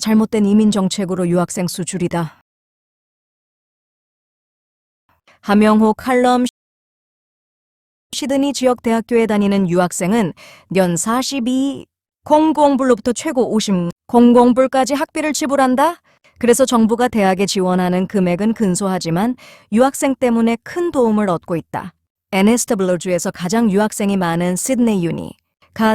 잘못된 이민 정책으로 유학생 수 줄이다. 하명호 칼럼. 시드니 지역 대학교에 다니는 유학생은 년 42, 공공불로부터 최고 50, 공공불까지 학비를 지불한다? 그래서 정부가 대학에 지원하는 금액은 근소하지만 유학생 때문에 큰 도움을 얻고 있다. NSW주에서 가장 유학생이 많은 시드니 유니.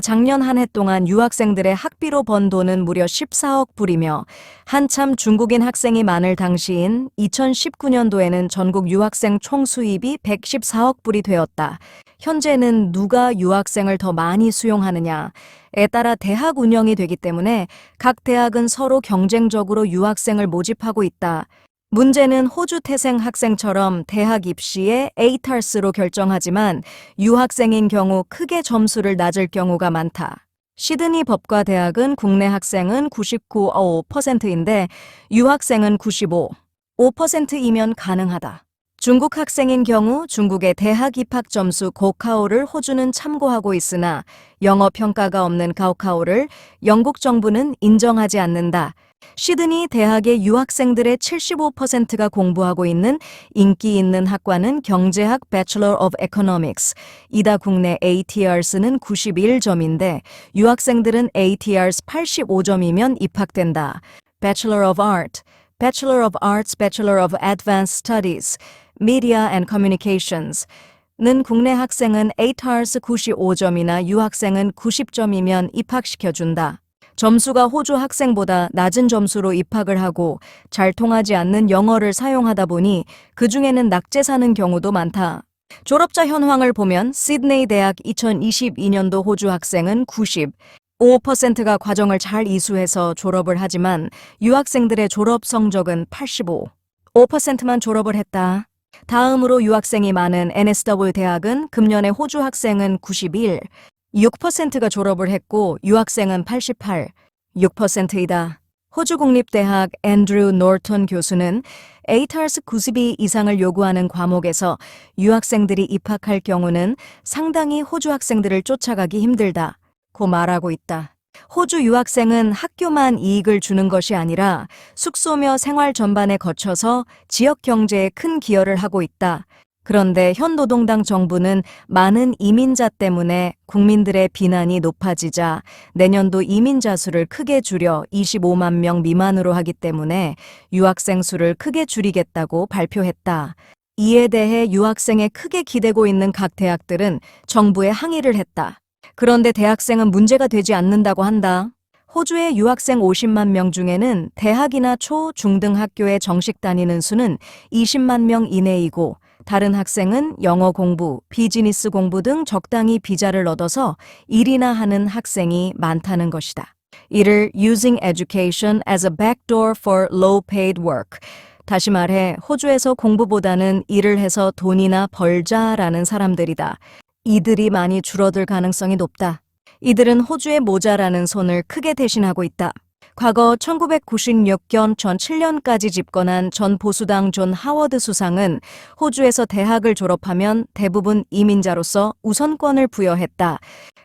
작년 한 해 동안 유학생들의 학비로 번 돈은 무려 14억 불이며 한참 중국인 학생이 많을 당시인 2019년도에는 전국 유학생 총 수입이 114억 불이 되었다. 현재는 누가 유학생을 더 많이 수용하느냐에 따라 대학 운영이 되기 때문에 각 대학은 서로 경쟁적으로 유학생을 모집하고 있다. 문제는 호주 태생 학생처럼 대학 입시에 ATARS로 결정하지만 유학생인 경우 크게 점수를 낮을 경우가 많다. 시드니 법과대학은 국내 학생은 99.5%인데 유학생은 95.5%이면 가능하다. 중국 학생인 경우 중국의 대학 입학 점수 고카오를 호주는 참고하고 있으나 영어 평가가 없는 가오카오를 영국 정부는 인정하지 않는다. 시드니 대학의 유학생들의 75%가 공부하고 있는 인기 있는 학과는 경제학 Bachelor of Economics, 이다 국내 ATRS는 91점인데 유학생들은 ATRS 85점이면 입학된다. Bachelor of Art, Bachelor of Arts, Bachelor of Advanced Studies, Media and Communications 는 국내 학생은 ATARS 95점이나 유학생은 90점이면 입학시켜준다. 점수가 호주 학생보다 낮은 점수로 입학을 하고 잘 통하지 않는 영어를 사용하다 보니 그중에는 낙제 사는 경우도 많다. 졸업자 현황을 보면 시드니 대학 2022년도 호주 학생은 95%가 과정을 잘 이수해서 졸업을 하지만 유학생들의 졸업 성적은 85%만 졸업을 했다. 다음으로 유학생이 많은 NSW 대학은 금년에 호주 학생은 91.6%가 졸업을 했고 유학생은 88.6%이다. 호주 국립대학 앤드류 노턴 교수는 ATARS 92 이상을 요구하는 과목에서 유학생들이 입학할 경우는 상당히 호주 학생들을 쫓아가기 힘들다고 말하고 있다. 호주 유학생은 학교만 이익을 주는 것이 아니라 숙소며 생활 전반에 거쳐서 지역 경제에 큰 기여를 하고 있다. 그런데 현 노동당 정부는 많은 이민자 때문에 국민들의 비난이 높아지자 내년도 이민자 수를 크게 줄여 25만 명 미만으로 하기 때문에 유학생 수를 크게 줄이겠다고 발표했다. 이에 대해 유학생에 크게 기대고 있는 각 대학들은 정부에 항의를 했다. 그런데 대학생은 문제가 되지 않는다고 한다. 호주의 유학생 50만 명 중에는 대학이나 초, 중등 학교에 정식 다니는 수는 20만 명 이내이고 다른 학생은 영어 공부, 비즈니스 공부 등 적당히 비자를 얻어서 일이나 하는 학생이 많다는 것이다. 이를 using education as a backdoor for low-paid work. 다시 말해 호주에서 공부보다는 일을 해서 돈이나 벌자라는 사람들이다. 이들이 많이 줄어들 가능성이 높다. 이들은 호주의 모자라는 손을 크게 대신하고 있다. 과거 1996년 전 7년까지 집권한 전 보수당 존 하워드 수상은 호주에서 대학을 졸업하면 대부분 이민자로서 우선권을 부여했다.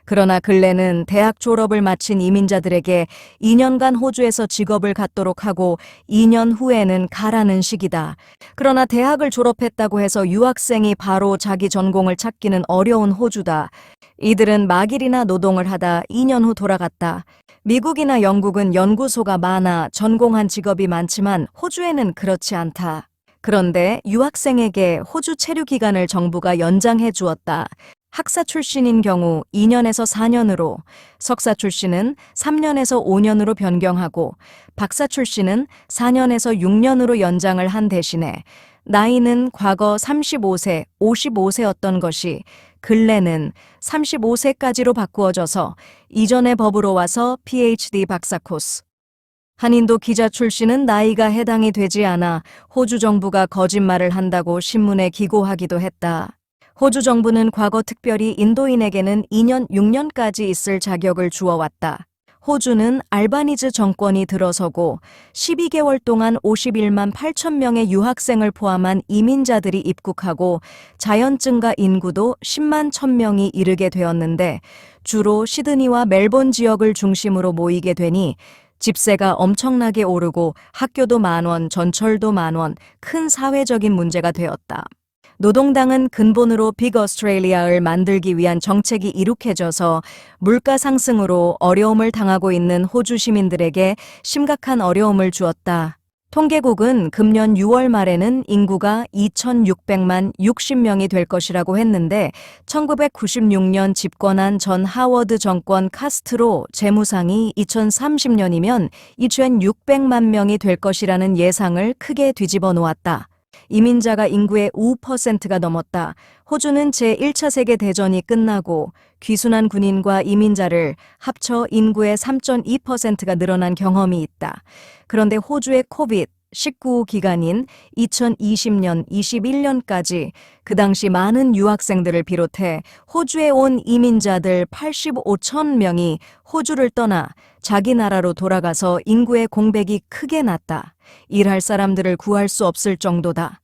그러나 근래는 대학 졸업을 마친 이민자들에게 2년간 호주에서 직업을 갖도록 하고 2년 후에는 가라는 식이다. 그러나 대학을 졸업했다고 해서 유학생이 바로 자기 전공을 찾기는 어려운 호주다. 이들은 막일이나 노동을 하다 2년 후 돌아갔다. 미국이나 영국은 연구소가 많아 전공한 직업이 많지만 호주에는 그렇지 않다. 그런데 유학생에게 호주 체류 기간을 정부가 연장해 주었다. 학사 출신인 경우 2년에서 4년으로, 석사 출신은 3년에서 5년으로 변경하고 박사 출신은 4년에서 6년으로 연장을 한 대신에 나이는 과거 35세, 55세였던 것이 근래는 35세까지로 바꾸어져서 이전의 법으로 와서 PhD 박사 코스. 한인도 기자 출신은 나이가 해당이 되지 않아 호주 정부가 거짓말을 한다고 신문에 기고하기도 했다. 호주 정부는 과거 특별히 인도인에게는 2년, 6년까지 있을 자격을 주어왔다. 호주는 알바니즈 정권이 들어서고 12개월 동안 51만 8천 명의 유학생을 포함한 이민자들이 입국하고 자연 증가 인구도 10만 1,000명이 이르게 되었는데 주로 시드니와 멜본 지역을 중심으로 모이게 되니 집세가 엄청나게 오르고 학교도 10,000원, 전철도 10,000원, 큰 사회적인 문제가 되었다. 노동당은 근본으로 빅 오스트레일리아를 만들기 위한 정책이 이룩해져서 물가 상승으로 어려움을 당하고 있는 호주 시민들에게 심각한 어려움을 주었다. 통계국은 금년 6월 말에는 인구가 2,600만 60명이 될 것이라고 했는데 1996년 집권한 전 하워드 정권 카스트로 재무상이 2030년이면 2,600만 명이 될 것이라는 예상을 크게 뒤집어 놓았다. 이민자가 인구의 5%가 넘었다. 호주는 제1차 세계대전이 끝나고 귀순한 군인과 이민자를 합쳐 인구의 3.2%가 늘어난 경험이 있다. 그런데 호주의 코비드-19 기간인 2020년, 21년까지 그 당시 많은 유학생들을 비롯해 호주에 온 이민자들 85천 명이 호주를 떠나 자기 나라로 돌아가서 인구의 공백이 크게 났다. 일할 사람들을 구할 수 없을 정도다.